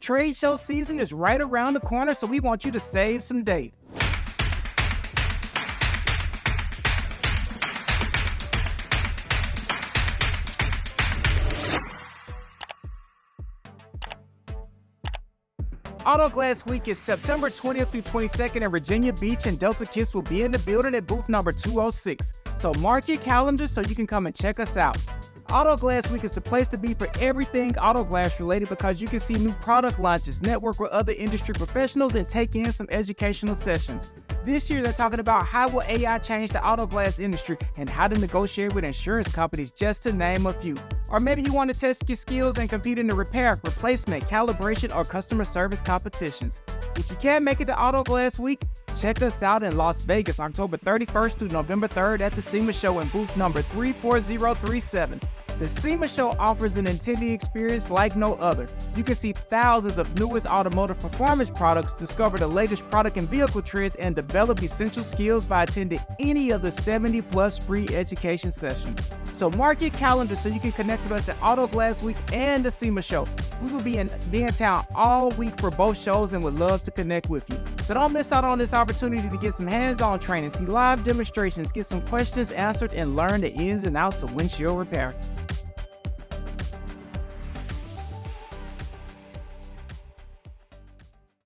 trade show season is right around the corner, so we want you to save some dates. Auto Glass Week is September 20th through 22nd in Virginia Beach, and Delta Kiss will be in the building at booth number 206. So mark your calendar so you can come and check us out. Auto Glass Week is the place to be for everything auto glass related, because you can see new product launches, network with other industry professionals, and take in some educational sessions. This year, they're talking about how will AI change the auto glass industry and how to negotiate with insurance companies, just to name a few. Or maybe you want to test your skills and compete in the repair, replacement, calibration, or customer service competitions. If you can't make it to Auto Glass Week, check us out in Las Vegas, October 31st through November 3rd at the SEMA Show in booth number 34037. The SEMA Show offers an attendee experience like no other. You can see thousands of newest automotive performance products, discover the latest product and vehicle trends, and develop essential skills by attending any of the 70+ free education sessions. So mark your calendar so you can connect with us at Auto Glass Week and the SEMA Show. We will be in town all week for both shows and would love to connect with you. So don't miss out on this opportunity to get some hands-on training, see live demonstrations, get some questions answered, and learn the ins and outs of windshield repair.